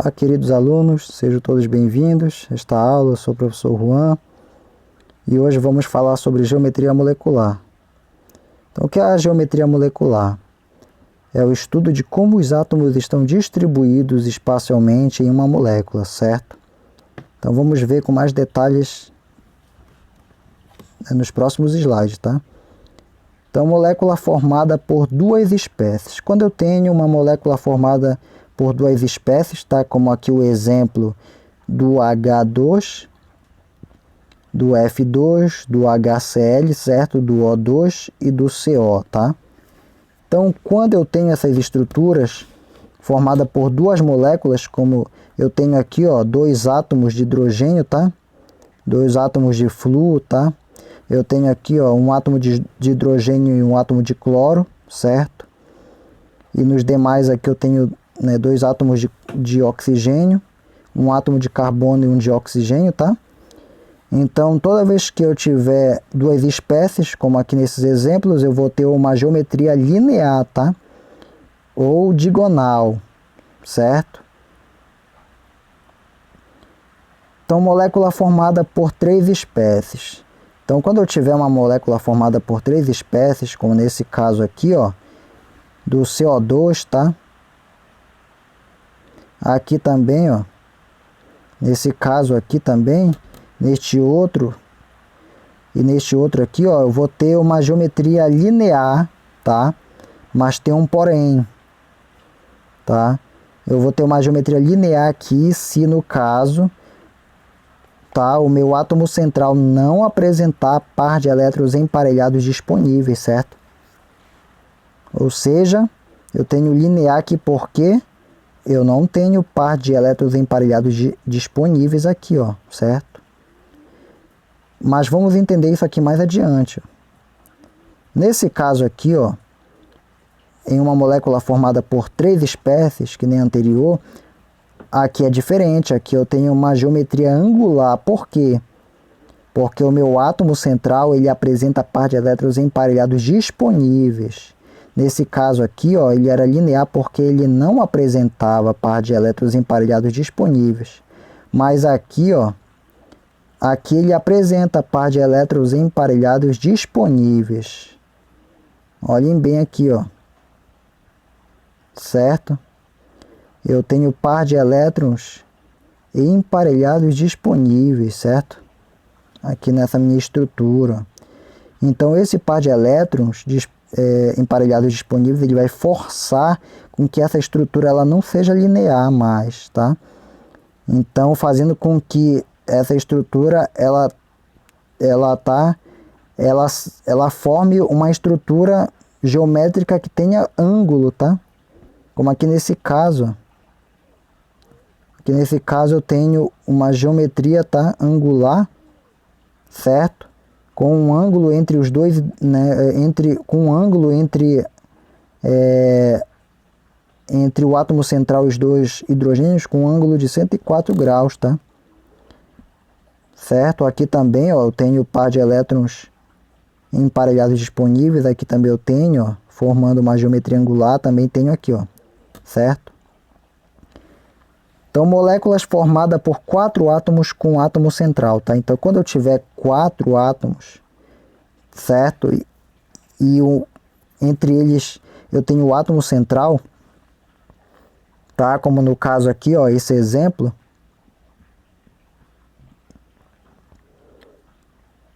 Olá, queridos alunos, sejam todos bem-vindos a esta aula. Eu sou o professor Juan e hoje vamos falar sobre geometria molecular. Então, o que é a geometria molecular? É o estudo de como os átomos estão distribuídos espacialmente em uma molécula, certo? Então, vamos ver com mais detalhes nos próximos slides, tá? Então, molécula formada por duas espécies. Quando eu tenho uma molécula formada por duas espécies, tá? Como aqui o exemplo do H2, do F2, do HCl, certo? Do O2 e do CO, tá? Então, quando eu tenho essas estruturas formadas por duas moléculas, como eu tenho aqui, ó, dois átomos de hidrogênio, tá? Dois átomos de flúor, tá? Eu tenho aqui, ó, um átomo de hidrogênio e um átomo de cloro, certo? E nos demais aqui eu tenho, né, dois átomos de oxigênio, um átomo de carbono e um de oxigênio, tá? Então, toda vez que eu tiver duas espécies, como aqui nesses exemplos, eu vou ter uma geometria linear, tá? Ou diagonal, certo? Então, molécula formada por três espécies. Então, quando eu tiver uma molécula formada por três espécies, como nesse caso aqui, ó, do CO2, tá? Aqui também, ó, nesse caso aqui também, neste outro e neste outro aqui, ó, eu vou ter uma geometria linear, tá? Mas tem um porém, tá? Eu vou ter uma geometria linear aqui se no caso, tá, o meu átomo central não apresentar par de elétrons emparelhados disponíveis, certo? Ou seja, eu tenho linear aqui porque eu não tenho par de elétrons emparelhados disponíveis aqui, ó, certo? Mas vamos entender isso aqui mais adiante. Nesse caso aqui, ó, em uma molécula formada por três espécies, que nem a anterior, aqui é diferente. Aqui eu tenho uma geometria angular. Por quê? Porque o meu átomo central ele apresenta par de elétrons emparelhados disponíveis. Nesse caso aqui, ó, ele era linear porque ele não apresentava par de elétrons emparelhados disponíveis. Mas aqui, ó, aqui ele apresenta par de elétrons emparelhados disponíveis. Olhem bem aqui, ó. Certo? Eu tenho par de elétrons emparelhados disponíveis, certo? Aqui nessa minha estrutura. Então, esse par de elétrons emparelhados disponíveis, ele vai forçar com que essa estrutura ela não seja linear mais, tá? Então, fazendo com que essa estrutura ela forme uma estrutura geométrica que tenha ângulo, tá? Como aqui nesse caso. Aqui nesse caso eu tenho uma geometria, tá, angular, certo? Com um ângulo entre os dois, né, com um ângulo entre o átomo central e os dois hidrogênios, com um ângulo de 104 graus, tá? Certo? Aqui também, ó, eu tenho par de elétrons emparelhados disponíveis. Aqui também eu tenho, ó, formando uma geometria angular, também tenho aqui, ó, certo? Então, moléculas formadas por quatro átomos com átomo central, tá? Então, quando eu tiver quatro átomos, certo? Entre eles eu tenho o átomo central, tá? Como no caso aqui, ó, esse exemplo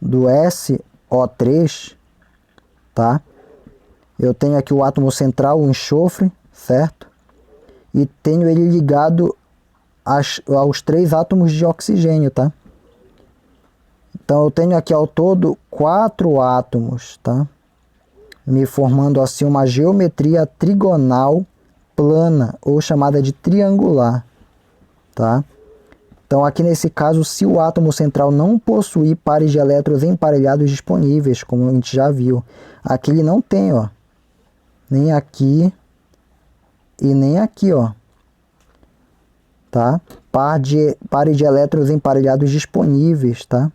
do SO3, tá? Eu tenho aqui o átomo central, o enxofre, certo? E tenho ele ligado aos três átomos de oxigênio, tá? Então eu tenho aqui ao todo quatro átomos, tá? Me formando assim uma geometria trigonal plana, ou chamada de triangular, tá? Então aqui nesse caso, se o átomo central não possuir pares de elétrons emparelhados disponíveis, como a gente já viu, aqui ele não tem, ó, nem aqui e nem aqui, ó, tá? Pares de elétrons emparelhados disponíveis, tá?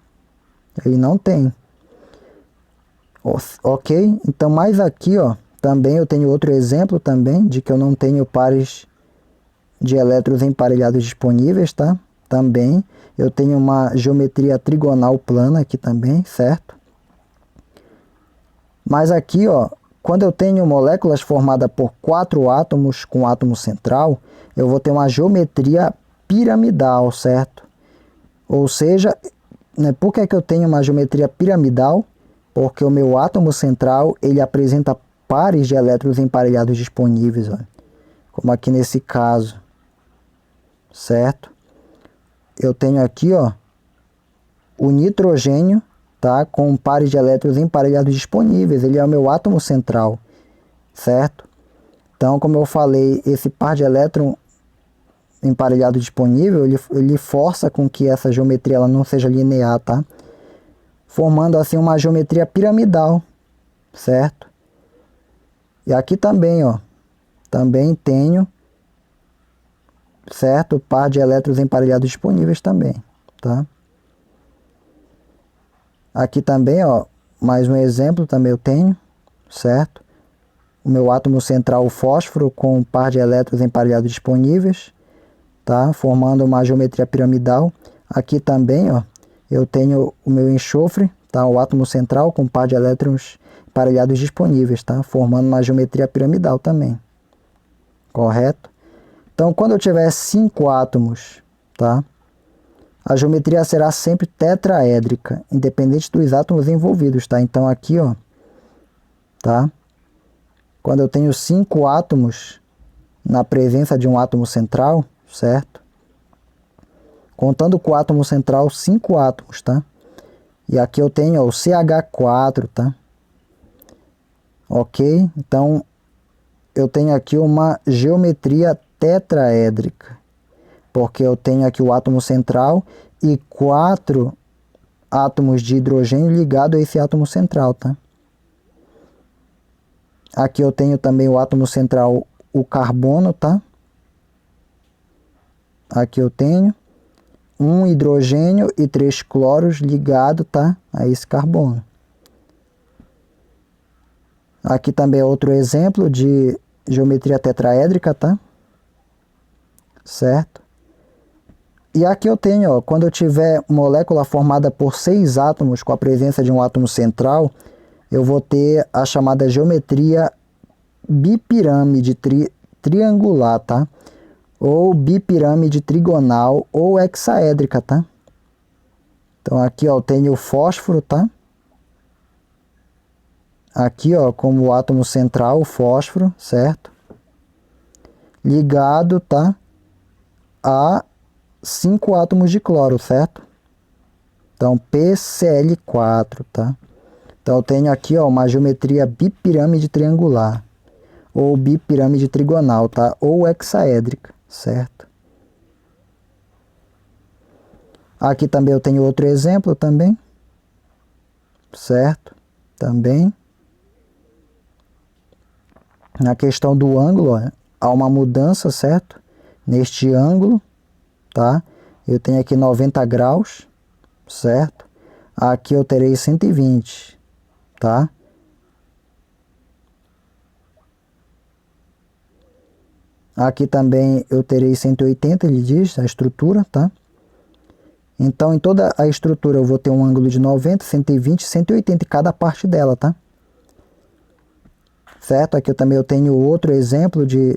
Ele não tem. Ok? Então, mais aqui, ó, também eu tenho outro exemplo também de que eu não tenho pares de elétrons emparelhados disponíveis, tá? Também. Eu tenho uma geometria trigonal plana aqui também, certo? Mas aqui, ó, quando eu tenho moléculas formadas por 4 átomos com átomo central, eu vou ter uma geometria piramidal, certo? Ou seja, né, por que eu tenho uma geometria piramidal? Porque o meu átomo central, ele apresenta pares de elétrons emparelhados disponíveis, ó, como aqui nesse caso, certo? Eu tenho aqui, ó, o nitrogênio, tá, com pares de elétrons emparelhados disponíveis, ele é o meu átomo central, certo? Então, como eu falei, esse par de elétron emparelhado disponível, ele força com que essa geometria ela não seja linear, tá? Formando assim uma geometria piramidal, certo? E aqui também, ó, também tenho, certo, par de elétrons emparelhados disponíveis também, tá? Aqui também, ó, mais um exemplo também eu tenho, certo? O meu átomo central, o fósforo, com um par de elétrons emparelhados disponíveis, tá? Formando uma geometria piramidal. Aqui também, ó, eu tenho o meu enxofre, tá? O átomo central com um par de elétrons emparelhados disponíveis, tá? Formando uma geometria piramidal também. Correto? Então, quando eu tiver 5 átomos, tá? A geometria será sempre tetraédrica, independente dos átomos envolvidos, tá? Então, aqui, ó, tá? Quando eu tenho 5 átomos na presença de um átomo central, certo? Contando com o átomo central, 5 átomos, tá? E aqui eu tenho, ó, o CH4, tá? Ok? Então, eu tenho aqui uma geometria tetraédrica, porque eu tenho aqui o átomo central e 4 átomos de hidrogênio ligados a esse átomo central, tá? Aqui eu tenho também o átomo central, o carbono, tá? Aqui eu tenho um hidrogênio e 3 cloros ligados, tá? A esse carbono. Aqui também é outro exemplo de geometria tetraédrica, tá? Certo? E aqui eu tenho, ó, quando eu tiver molécula formada por 6 átomos com a presença de um átomo central, eu vou ter a chamada geometria bipirâmide triangular, tá? Ou bipirâmide trigonal ou hexaédrica, tá? Então aqui, ó, eu tenho o fósforo, tá? Aqui, ó, como o átomo central, o fósforo, certo? Ligado, tá? A 5 átomos de cloro, certo? Então, PCl4, tá? Então, eu tenho aqui, ó, uma geometria bipirâmide triangular, ou bipirâmide trigonal, tá? Ou hexaédrica, certo? Aqui também eu tenho outro exemplo também, certo? Também. Na questão do ângulo, ó, há uma mudança, certo? Neste ângulo, tá? Eu tenho aqui 90 graus, certo? Aqui eu terei 120, tá? Aqui também eu terei 180, ele diz, a estrutura, tá? Então, em toda a estrutura eu vou ter um ângulo de 90, 120, 180 em cada parte dela, tá? Certo? Aqui eu também tenho outro exemplo de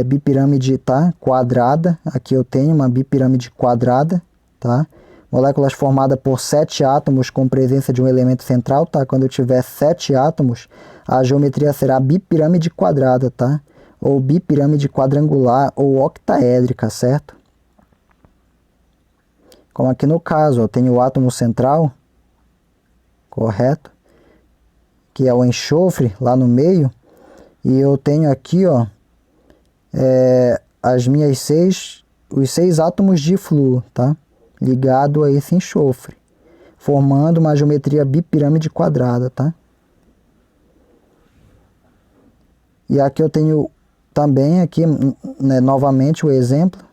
bipirâmide, tá? Quadrada. Aqui eu tenho uma bipirâmide quadrada, tá? Moléculas formadas por 7 átomos com presença de um elemento central, tá? Quando eu tiver 7 átomos, a geometria será bipirâmide quadrada, tá? Ou bipirâmide quadrangular ou octaédrica, certo? Como aqui no caso, eu tenho o átomo central, correto? Que é o enxofre lá no meio, e eu tenho aqui, ó, os 6 átomos de flúor, tá? Ligado a esse enxofre, formando uma geometria bipirâmide quadrada, tá? E aqui eu tenho também aqui, né, novamente o exemplo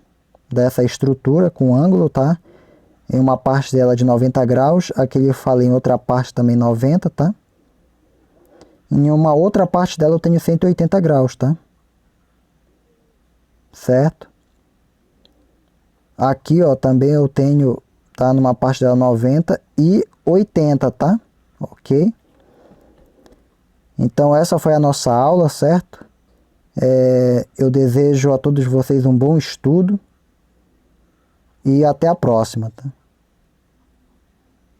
dessa estrutura com ângulo, tá? Em uma parte dela de 90 graus, aqui eu falei em outra parte também 90, tá? Em uma outra parte dela eu tenho 180 graus, tá? Certo? certo? Aqui, ó, também eu tenho, tá numa parte dela 90 e 80, tá? Ok? Então essa foi a nossa aula, certo? Eu desejo a todos vocês um bom estudo e até a próxima, tá?